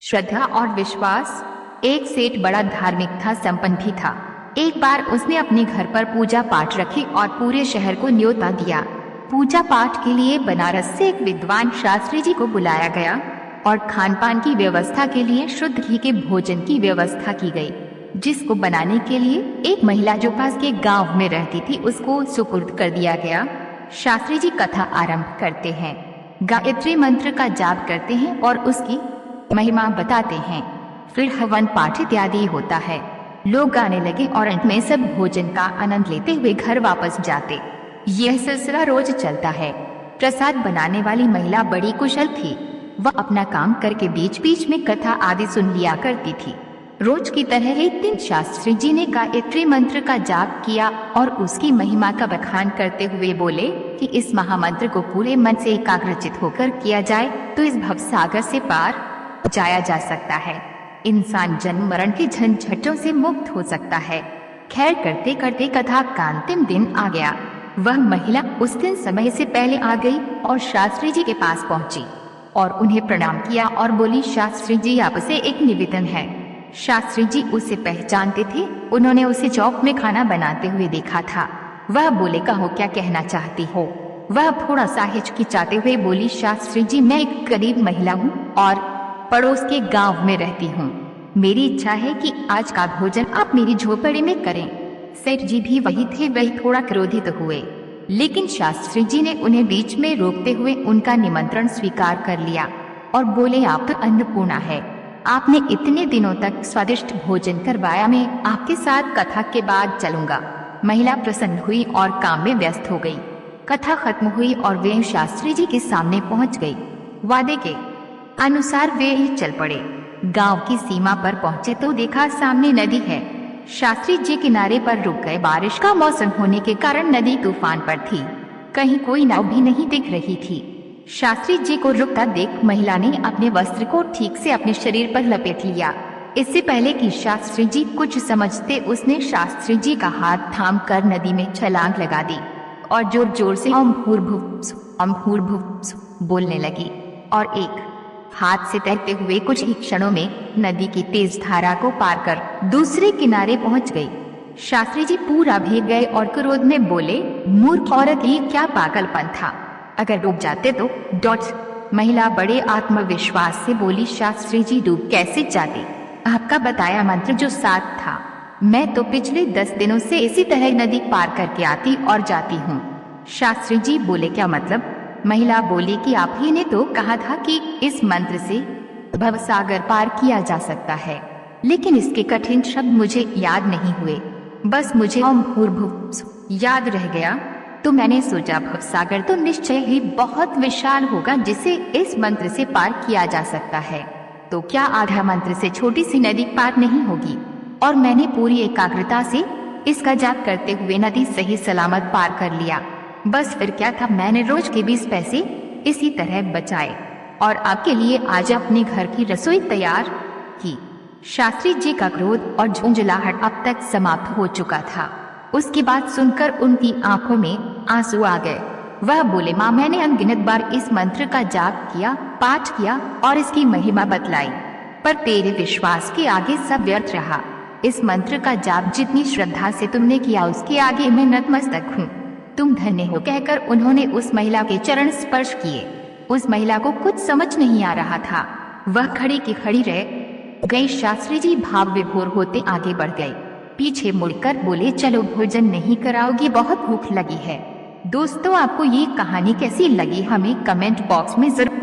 श्रद्धा और विश्वास। एक सेठ बड़ा धार्मिक था, संपन्न भी था। एक बार उसने अपने घर पर पूजा पाठ रखी और पूरे शहर को न्योता दिया। पूजा पाठ के लिए बनारस से एक विद्वान शास्त्री जी को बुलाया गया और खान पान की व्यवस्था के लिए शुद्ध घी के भोजन की व्यवस्था की गई, जिसको बनाने के लिए एक महिला जो पास के गांव में रहती थी उसको सुपुर्द कर दिया गया। शास्त्री जी कथा आरंभ करते हैं, गायत्री मंत्र का जाप करते हैं और उसकी महिमा बताते हैं। फिर हवन पाठ इत्यादि होता है। लोग गाने लगे और अंत में सब भोजन का आनंद लेते हुए घर वापस जाते। यह सिलसिला रोज चलता है। प्रसाद बनाने वाली महिला बड़ी कुशल थी। वह अपना काम करके बीच बीच में कथा आदि सुन लिया करती थी। रोज की तरह एक दिन शास्त्री जी ने गायत्री मंत्र का जाप किया और उसकी महिमा का बखान करते हुए बोले कि इस महामंत्र को पूरे मन से एकाग्रचित होकर किया जाए तो इस भवसागर से पार जाया जा सकता है। इंसान जन्म मरण के झंझटों से मुक्त हो सकता है। खैर करते करते कथा का अंतिम दिन आ गया। वह महिला उस दिन समय से पहले आ गई और शास्त्री जी के पास पहुंची और उन्हें प्रणाम किया और बोली, शास्त्री जी आपसे एक निवेदन है। शास्त्री जी उसे पहचानते थे। उन्होंने उसे चौक में खाना बनाते हुए देखा था। वह बोले, कहो क्या कहना चाहती हो। वह थोड़ा सा हिचकिचाते हुए बोली, शास्त्री जी मैं एक गरीब महिला हूँ और पड़ोस के गांव में रहती हूँ। मेरी इच्छा है कि आज का भोजन आप मेरी झोपड़ी में करें। सेठ जी भी वही थे। वही थोड़ा क्रोधित हुए, लेकिन शास्त्री जी ने उन्हें बीच में रोकते हुए उनका निमंत्रण स्वीकार कर लिया और बोले, आप तो अन्नपूर्णा है। आपने इतने दिनों तक स्वादिष्ट भोजन करवाया, मैं आपके साथ कथा के बाद चलूंगा। महिला प्रसन्न हुई और काम में व्यस्त हो गई। कथा खत्म हुई और वे शास्त्री जी के सामने पहुंच गई। वादे के अनुसार वे ही चल पड़े। गांव की सीमा पर पहुंचे तो देखा सामने नदी है। शास्त्री जी किनारे पर रुक गए। बारिश का मौसम होने के कारण नदी तूफान पर थी। कहीं कोई नाव भी नहीं दिख रही थी। शास्त्री जी को रुकता देख महिला ने अपने वस्त्र को ठीक से अपने शरीर पर लपेट लिया। इससे पहले कि शास्त्री जी कुछ समझते, उसने शास्त्री जी का हाथ थाम कर नदी में छलांग लगा दी और जोर जोर से ओम भूर्भुवः बोलने लगी और एक हाथ से तैरते हुए कुछ ही क्षणों में नदी की तेज धारा को पार कर दूसरे किनारे पहुंच गई। शास्त्री जी पूरा भीग गए और क्रोध में बोले, मूर्ख औरत, ये क्या पागलपन था। अगर डूब जाते तो महिला बड़े आत्मविश्वास से बोली, शास्त्री जी डूब कैसे जाते। आपका बताया मंत्र जो साथ था। मैं तो पिछले 10 दिनों से इसी तरह नदी पार करके आती और जाती हूँ। शास्त्री जी बोले, क्या मतलब। महिला बोली कि आप ही ने तो कहा था कि इस मंत्र से भवसागर पार किया जा सकता है, लेकिन इसके कठिन शब्द मुझे याद नहीं हुए। बस मुझे ओम भूर्भुवः याद रह गया, तो मैंने सोचा भवसागर तो निश्चय ही बहुत विशाल होगा जिसे इस मंत्र से पार किया जा सकता है। तो क्या आधा मंत्र से छोटी सी नदी पार नहीं होगी। और मैंने पूरी एकाग्रता से इसका जाप करते हुए नदी सही सलामत पार कर लिया। बस फिर क्या था, मैंने रोज के 20 पैसे इसी तरह बचाए और आपके लिए आज अपने घर की रसोई तैयार की। शास्त्री जी का क्रोध और झुंझलाहट अब तक समाप्त हो चुका था। उसकी बात सुनकर उनकी आंखों में आंसू आ गए। वह बोले, माँ मैंने अनगिनत बार इस मंत्र का जाप किया, पाठ किया और इसकी महिमा बतलाई, पर तेरे विश्वास के आगे सब व्यर्थ रहा। इस मंत्र का जाप जितनी श्रद्धा से तुमने किया उसके आगे मैं नतमस्तक हूँ। तुम धन्य हो, कहकर उन्होंने उस महिला के चरण स्पर्श किए। उस महिला को कुछ समझ नहीं आ रहा था। वह खड़ी की खड़ी रह गई। शास्त्री जी भाव विभोर होते आगे बढ़ गए। पीछे मुड़कर बोले, चलो भोजन नहीं कराओगी, बहुत भूख लगी है। दोस्तों आपको ये कहानी कैसी लगी हमें कमेंट बॉक्स में जरूर